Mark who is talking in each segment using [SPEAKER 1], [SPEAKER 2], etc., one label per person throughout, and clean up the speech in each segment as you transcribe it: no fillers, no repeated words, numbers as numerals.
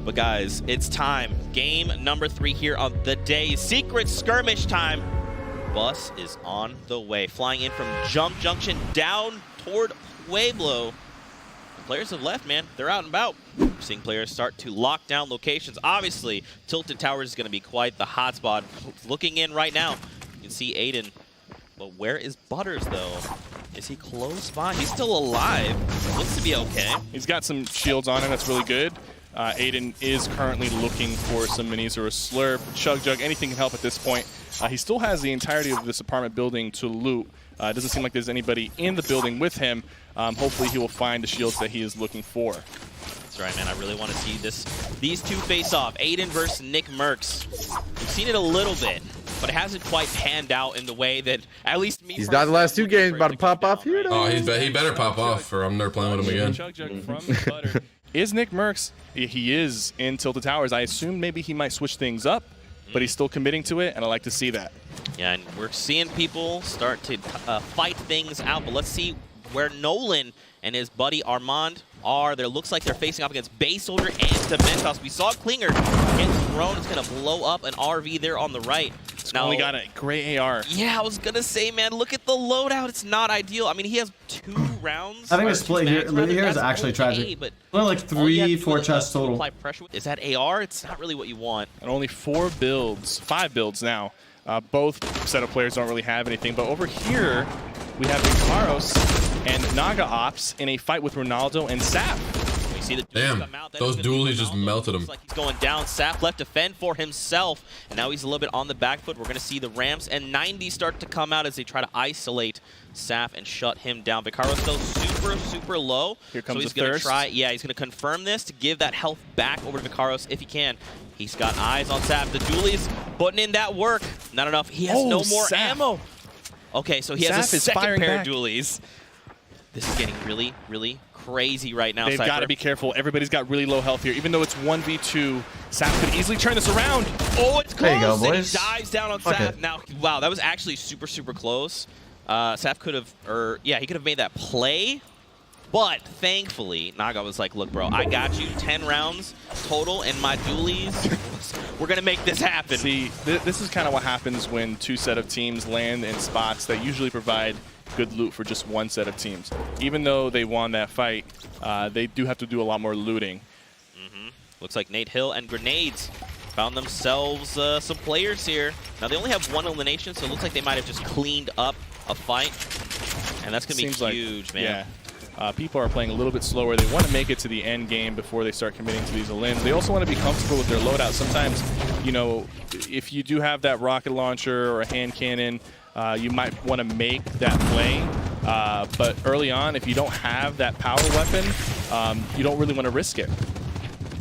[SPEAKER 1] But guys, it's time. Game number 3 here on the day. Secret skirmish time. Bus is on the way. Flying in from Jump Junction down toward Pueblo. The players have left, man. They're out and about. We're seeing players start to lock down locations. Obviously, Tilted Towers is going to be quite the hotspot. Looking in right now, you can see Aiden. But where is Butters, though? Is he close by? He's still alive. Looks to be okay.
[SPEAKER 2] He's got some shields on him. That's really good. Aiden is currently looking for some minis or a slurp, chug jug, anything can help at this point. He still has the entirety of this apartment building to loot. It doesn't seem like there's anybody in the building with him. Hopefully he will find the shields that he is looking for.
[SPEAKER 1] That's right, man. I really want to see these two face off. Aiden versus Nick Merckx. We've seen it a little bit, but it hasn't quite panned out in the way that at least me.
[SPEAKER 3] He's died the last 2 games. About to pop off here.
[SPEAKER 4] Oh, he better pop off, or I'm never playing with him again.
[SPEAKER 2] Chug jug from the butter. Is Nick Merckx? He is in Tilted Towers. I assume maybe he might switch things up, but he's still committing to it, and I like to see that.
[SPEAKER 1] Yeah, and we're seeing people start to fight things out, but let's see where Nolan and his buddy Armand are. There looks like they're facing off against Base Soldier and Dementos. We saw Klinger get thrown. It's going to blow up an RV there on the right.
[SPEAKER 2] Now, only got a gray AR.
[SPEAKER 1] Yeah, I was going to say, man, look at the loadout. It's not ideal. I mean, he has 2 rounds.
[SPEAKER 5] Having a split here is actually tragic. But only like 3-4 chests total.
[SPEAKER 1] Is that AR? It's not really what you want.
[SPEAKER 2] And only 5 builds now. Both set of players don't really have anything. But over here, we have Vicaros and Naga Ops in a fight with Ronaldo and Sap.
[SPEAKER 1] See the
[SPEAKER 4] damn, those dualies just melted him.
[SPEAKER 1] Like he's going down. Sap left to fend for himself, and now he's a little bit on the back foot. We're going to see the Rams and 90 start to come out as they try to isolate Sap and shut him down. Vicaro's still super low.
[SPEAKER 2] Here comes
[SPEAKER 1] so he's
[SPEAKER 2] the
[SPEAKER 1] going to
[SPEAKER 2] thirst.
[SPEAKER 1] try. Yeah, he's going to confirm this to give that health back over to Vicaros if he can. He's got eyes on Sap. The dualies putting in that work. Not enough. He has no more ammo. Okay, so he has a second pair of dualies. This is getting really crazy right now.
[SPEAKER 2] They've got to be careful. Everybody's got really low health here. Even though it's 1v2, Sap could easily turn this around.
[SPEAKER 1] Oh, it's close.
[SPEAKER 5] There you go, boys.
[SPEAKER 1] And he dives down on Sap. Now, wow, that was actually super close. Sap could have, he could have made that play. But thankfully, Naga was like, look, bro, I got you 10 rounds total, and my dualies, we're going to make this happen.
[SPEAKER 2] See, this is kind of what happens when 2 set of teams land in spots that usually provide good loot for just 1 set of teams. Even though they won that fight, they do have to do a lot more looting.
[SPEAKER 1] Looks like Nate Hill and Grenades found themselves some players here. Now, they only have 1 elimination, so it looks like they might have just cleaned up a fight. And that's going to be huge, man.
[SPEAKER 2] Yeah. People are playing a little bit slower. They want to make it to the end game before they start committing to these elims. They also want to be comfortable with their loadout. Sometimes, you know, if you do have that rocket launcher or a hand cannon, you might want to make that play. But early on, if you don't have that power weapon, you don't really want to risk it.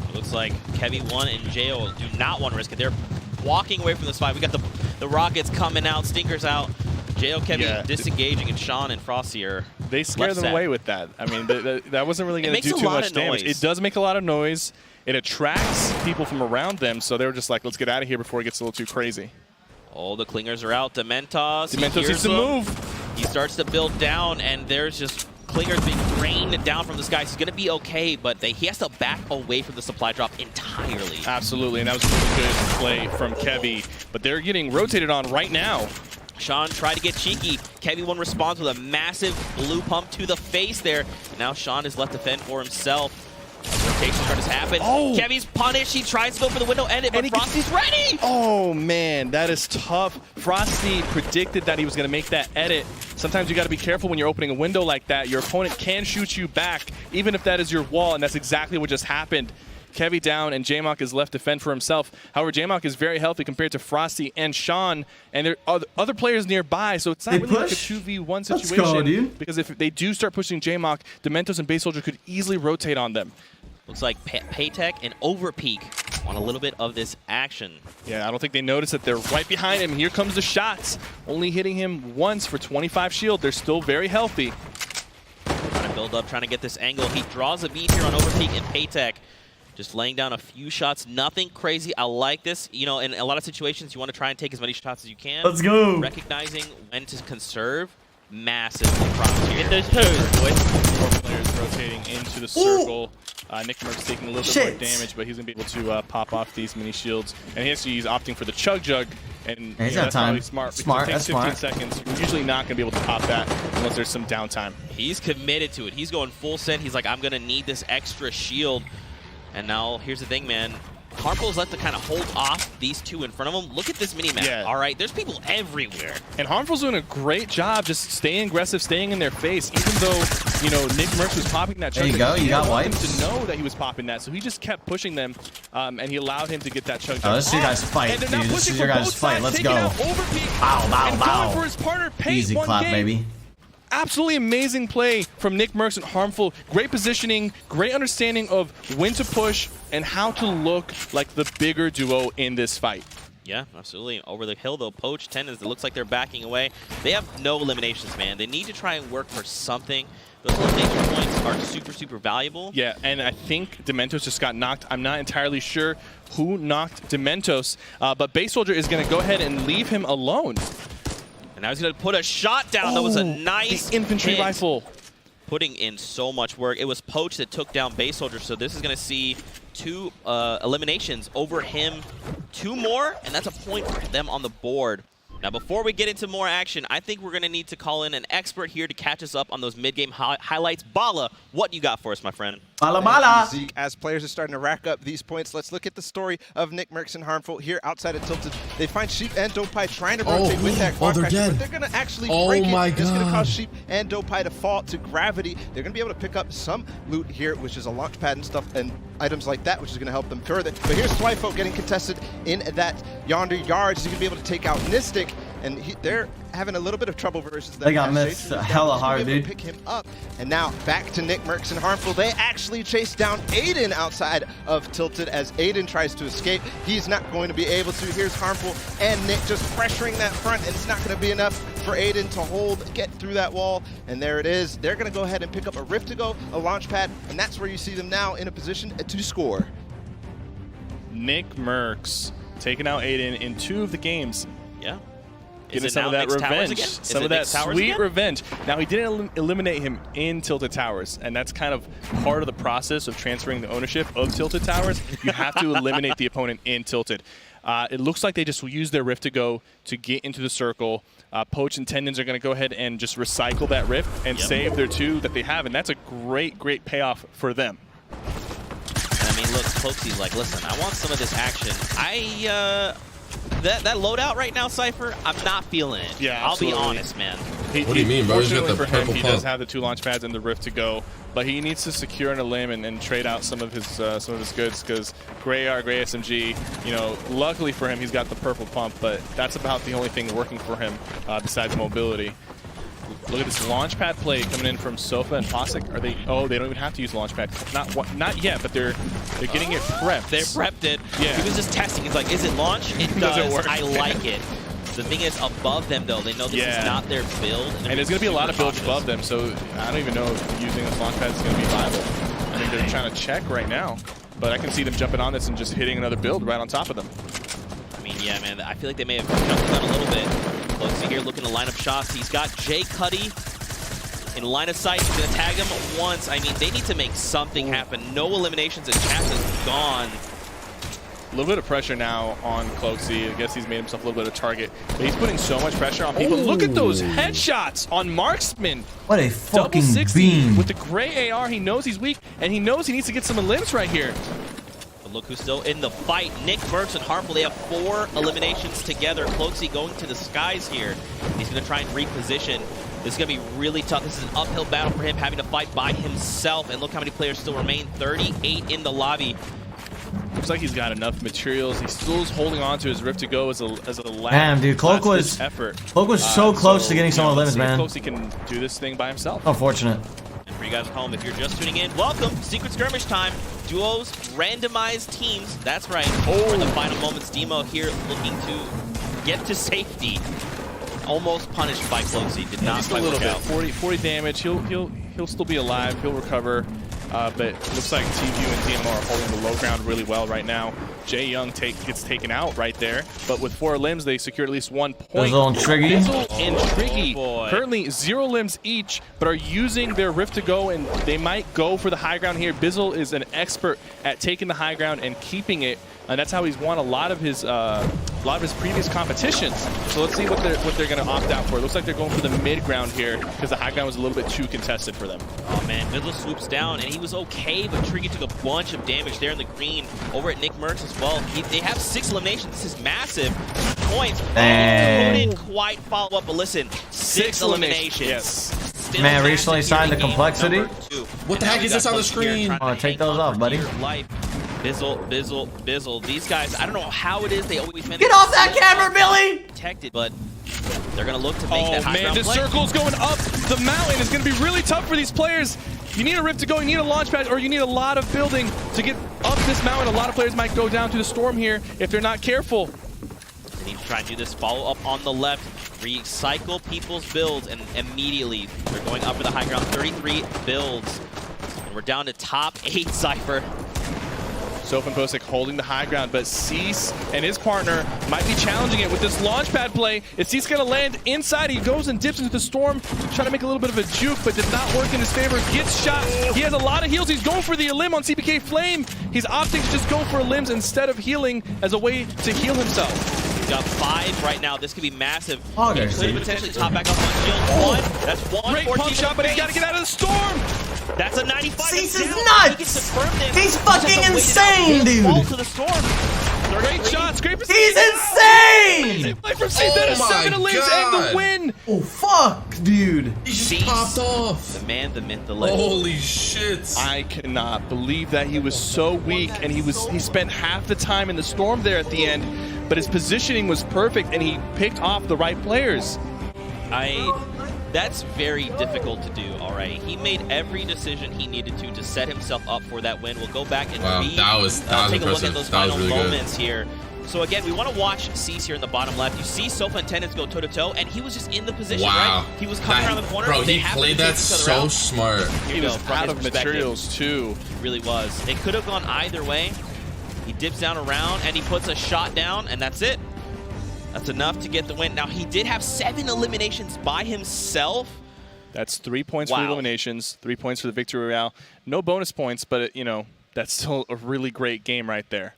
[SPEAKER 1] It looks like Kevy1 and Jo do not want to risk it. They're walking away from this fight. We got the rockets coming out, stinkers out. Jo, Kevy disengaging, and Sean and Frosty are
[SPEAKER 2] They scare them away with that. I mean, that wasn't really going to do too much damage. It does make a lot of noise. It attracts people from around them, so they were just like, let's get out of here before it gets a little too crazy.
[SPEAKER 1] Oh, the Clingers are out. Dementos
[SPEAKER 2] needs to move.
[SPEAKER 1] He starts to build down, and there's just Clingers being rained down from the sky. He's going to be okay, but he has to back away from the supply drop entirely.
[SPEAKER 2] Absolutely, and that was a really good play from Kevy. But they're getting rotated on right now.
[SPEAKER 1] Sean tried to get cheeky. Kevy1 responds with a massive blue pump to the face there. And now Sean is left to fend for himself. Rotation start to happen.
[SPEAKER 2] Oh.
[SPEAKER 1] Kevy's punished. He tries to go for the window edit, but Frosty's ready!
[SPEAKER 2] Oh, man, that is tough. Frosty predicted that he was going to make that edit. Sometimes you got to be careful when you're opening a window like that. Your opponent can shoot you back, even if that is your wall, and that's exactly what just happened. Kevy down, and J-Mock is left to fend for himself. However, J-Mock is very healthy compared to Frosty and Sean, and there are other players nearby, so it's not really like a 2v1 situation.
[SPEAKER 5] Let's go, dude.
[SPEAKER 2] Because if they do start pushing J-Mock, Dementos and Base Soldier could easily rotate on them.
[SPEAKER 1] Looks like Paytech and Overpeak want a little bit of this action.
[SPEAKER 2] Yeah, I don't think they notice that they're right behind him. Here comes the shots. Only hitting him once for 25 shield. They're still very healthy.
[SPEAKER 1] Trying to build up, trying to get this angle. He draws a beat here on Overpeak and Paytech. Just laying down a few shots, nothing crazy. I like this. You know, in a lot of situations, you want to try and take as many shots as you can.
[SPEAKER 5] Let's go.
[SPEAKER 1] Recognizing when to conserve. Massive props here.
[SPEAKER 2] Get those toes, boys. 4 players rotating into the circle. Nick Merck's taking a little bit more damage, but he's going to be able to pop off these mini shields. And he's opting for the Chug Jug. And
[SPEAKER 5] he's got time.
[SPEAKER 2] Smart.
[SPEAKER 5] That's
[SPEAKER 2] 15 seconds. You're usually not going to be able to pop that unless there's some downtime.
[SPEAKER 1] He's committed to it. He's going full send. He's like, I'm going to need this extra shield. And now, here's the thing, man. Harmful's left to kind of hold off these two in front of him. Look at this mini-map, all right? There's people everywhere.
[SPEAKER 2] And Harmful's doing a great job just staying aggressive, staying in their face, even though, you know, Nick Merckx was popping that.
[SPEAKER 5] There you go, you got wipes.
[SPEAKER 2] To know that he was popping that, so he just kept pushing them, and he allowed him to get that chug.
[SPEAKER 5] Oh, this is your guys' fight, dude. This is your guys' fight. Let's go. Bow, bow, bow.
[SPEAKER 2] For his partner,
[SPEAKER 5] Easy clap, baby.
[SPEAKER 2] Absolutely amazing play from Nick Merckx and Harmful. Great positioning, great understanding of when to push and how to look like the bigger duo in this fight.
[SPEAKER 1] Yeah, absolutely. Over the hill, though, Poach, Tendons, it looks like they're backing away. They have no eliminations, man. They need to try and work for something. Those elimination points are super, super valuable.
[SPEAKER 2] Yeah, and I think Dementos just got knocked. I'm not entirely sure who knocked Dementos, but Base Soldier is going to go ahead and leave him alone.
[SPEAKER 1] And now he's going to put a shot down. That was a nice
[SPEAKER 2] the infantry
[SPEAKER 1] hit.
[SPEAKER 2] rifle.
[SPEAKER 1] Putting in so much work. It was Poach that took down Base Soldier, so this is going to see 2 eliminations over him. 2 more, and that's a point for them on the board. Now, before we get into more action, I think we're going to need to call in an expert here to catch us up on those mid-game highlights. Bala, what you got for us, my friend?
[SPEAKER 5] Bala, bala.
[SPEAKER 6] Zeke, as players are starting to rack up these points, let's look at the story of Nick Merckx and Harmful here outside of Tilted. They find Sheep and Dopai trying to rotate with that quad crasher, but they're going to actually break it. It's going to cause Sheep and Dopai to fall to gravity. They're going to be able to pick up some loot here, which is a launch pad and stuff and items like that, which is going to help them further. But here's Swifo getting contested in that yonder yard. He's going to be able to take out Nistic. And they're having a little bit of trouble versus them.
[SPEAKER 5] They got missed hella hard, dude.
[SPEAKER 6] Pick him up. And now back to Nick Merckx and Harmful. They actually chase down Aiden outside of Tilted as Aiden tries to escape. He's not going to be able to. Here's Harmful and Nick just pressuring that front, and it's not going to be enough for Aiden to get through that wall. And there it is. They're going to go ahead and pick up a Rift to go, a launch pad, and that's where you see them now in a position to score.
[SPEAKER 2] Nick Merckx taking out Aiden in 2 of the games.
[SPEAKER 1] Yeah.
[SPEAKER 2] Getting some of that revenge, some of that sweet revenge. Now, he didn't eliminate him in Tilted Towers, and that's kind of part of the process of transferring the ownership of Tilted Towers. You have to eliminate the opponent in Tilted. It looks like they just use their Rift to go to get into the circle. Poach and Tendons are going to go ahead and just recycle that Rift and save their 2 that they have, and that's a great, great payoff for them.
[SPEAKER 1] And I mean, look, Cloaksy's like, listen, I want some of this action. That loadout right now, Cypher, I'm not feeling it.
[SPEAKER 2] Yeah,
[SPEAKER 1] I'll be honest, man.
[SPEAKER 4] What do you mean, bro? He's got the
[SPEAKER 2] for him,
[SPEAKER 4] purple
[SPEAKER 2] he
[SPEAKER 4] pump.
[SPEAKER 2] does have the 2 launch pads and the Rift to go, but he needs to secure an elim and trade out some of his goods, because Gray AR, Gray SMG, you know, luckily for him, he's got the purple pump, but that's about the only thing working for him besides mobility. Look at this launch pad play coming in from Sofa and Posik. Are they? Oh, they don't even have to use launch pad. Not yet, but they're getting it prepped.
[SPEAKER 1] They prepped it.
[SPEAKER 2] Yeah.
[SPEAKER 1] He was just testing. He's like, is it launch? It does.
[SPEAKER 2] Does it work?
[SPEAKER 1] I like it. The thing is, above them though, they know this is not their build,
[SPEAKER 2] and there's going to be a lot of builds above them. So I don't even know if using this launch pad is going to be viable. I think they're trying to check right now, but I can see them jumping on this and just hitting another build right on top of them.
[SPEAKER 1] I mean, yeah, man. I feel like they may have jumped the gun a little bit. Closely here, looking to line up shots. He's got Jay Cuddy in line of sight. He's going to tag him once. I mean, they need to make something happen. No eliminations, and Chaps is gone.
[SPEAKER 2] A little bit of pressure now on Cloaksy. I guess he's made himself a little bit of a target, but he's putting so much pressure on people. Look at those headshots on Marksman.
[SPEAKER 5] What a fucking
[SPEAKER 2] Double 60
[SPEAKER 5] beam.
[SPEAKER 2] with the gray AR. He knows he's weak, and he knows he needs to get some elims right here.
[SPEAKER 1] But look who's still in the fight. Nick Merckx and Harmful, they have 4 eliminations together. Cloaksy going to the skies here. He's going to try and reposition. This is going to be really tough. This is an uphill battle for him, having to fight by himself. And look how many players still remain. 38 in the lobby.
[SPEAKER 2] Looks like he's got enough materials. He still is holding on to his Rift to go as a last.
[SPEAKER 5] Damn, dude, Cloak was so close to getting some of the limits, man.
[SPEAKER 2] Cloaksy can do this thing by himself.
[SPEAKER 5] Unfortunate.
[SPEAKER 1] And for you guys at home, if you're just tuning in, welcome. Secret Skirmish time. Duos, randomized teams. That's right. For the final moments, Demo here looking to get to safety. Almost punished by Cloaksy. Did not
[SPEAKER 2] just a little bit. 40 damage. He'll still be alive. He'll recover. but it looks like TVU and DMR are holding the low ground really well right now. Jae Young gets taken out right there, but with 4 limbs, they secured at least 1 point.
[SPEAKER 5] Bizzle and Triggy.
[SPEAKER 2] Bizzle and Triggy currently 0 limbs each, but are using their Rift to go, and they might go for the high ground here. Bizzle is an expert at taking the high ground and keeping it, and that's how he's won a lot of his previous competitions. So let's see what they're going to opt out for. It looks like they're going for the mid ground here because the high ground was a little bit too contested for them.
[SPEAKER 1] Oh man, Bizzle swoops down, and he was okay, but Triggy took a bunch of damage there in the green over at Nick Merckx as well. They have 6 eliminations. This is massive. Points. Couldn't quite follow up, but listen, 6 eliminations.
[SPEAKER 2] Yes.
[SPEAKER 5] Man, recently signed the complexity.
[SPEAKER 4] What the heck is this on the screen?
[SPEAKER 5] Oh, take those off, buddy.
[SPEAKER 1] Bizzle. These guys, I don't know how it is. They always manage.
[SPEAKER 5] Get off that camera, Billy!
[SPEAKER 1] Protected, but they're gonna look to make that high
[SPEAKER 2] man,
[SPEAKER 1] ground
[SPEAKER 2] this
[SPEAKER 1] play.
[SPEAKER 2] circle's going up the mountain. It's going to be really tough for these players. You need a Rift to go, you need a launch pad, or you need a lot of building to get up this mountain. A lot of players might go down to the storm here if they're not careful.
[SPEAKER 1] They need to try and do this follow up on the left, recycle people's builds, and immediately they're going up for the high ground. 33 builds, and we're down to top 8 Cypher.
[SPEAKER 2] Soph Posick holding the high ground, but Cease and his partner might be challenging it with this launch pad play. Is Cease going to land inside? He goes and dips into the storm, trying to make a little bit of a juke, but did not work in his favor. Gets shot. He has a lot of heals. He's going for the elim on CPK Flame. He's opting to just go for elims instead of healing as a way to heal himself.
[SPEAKER 1] He's got 5 right now. This could be massive.
[SPEAKER 5] Oh,
[SPEAKER 1] He could potentially top back up on shield 1. That's 1.
[SPEAKER 2] Great pump shot, but he's got to get out of the storm.
[SPEAKER 1] That's a 95.
[SPEAKER 5] Cease is
[SPEAKER 1] down.
[SPEAKER 5] nuts! He's fucking insane, dude!
[SPEAKER 1] Fall to the storm.
[SPEAKER 2] Great shots. Great position.
[SPEAKER 5] He's insane!
[SPEAKER 2] Play from Cease. That is 7 elims and the win.
[SPEAKER 5] Oh, fuck, dude.
[SPEAKER 4] He just popped off.
[SPEAKER 1] The man, the myth, the legend.
[SPEAKER 4] Holy shit.
[SPEAKER 2] I cannot believe that he was so weak, and he spent half the time in the storm there at the end, but his positioning was perfect, and he picked off the right players.
[SPEAKER 1] That's very difficult to do, all right? He made every decision he needed to set himself up for that win. We'll go back and
[SPEAKER 4] that was
[SPEAKER 1] take a look at
[SPEAKER 4] impressive.
[SPEAKER 1] those
[SPEAKER 4] That was
[SPEAKER 1] final
[SPEAKER 4] really
[SPEAKER 1] moments here. So again, we want to watch Cease here in the bottom left. You see Sofa and Tennis go toe-to-toe, and he was just in the position, right? He was coming around the corner.
[SPEAKER 4] Bro, he played that so smart.
[SPEAKER 2] He was out of materials, too.
[SPEAKER 1] Really was. It could have gone either way. He dips down around, and he puts a shot down, and that's it. That's enough to get the win. Now, he did have 7 eliminations by himself.
[SPEAKER 2] That's 3 points for the eliminations, 3 points for the victory royale. No bonus points, but, you know, that's still a really great game right there.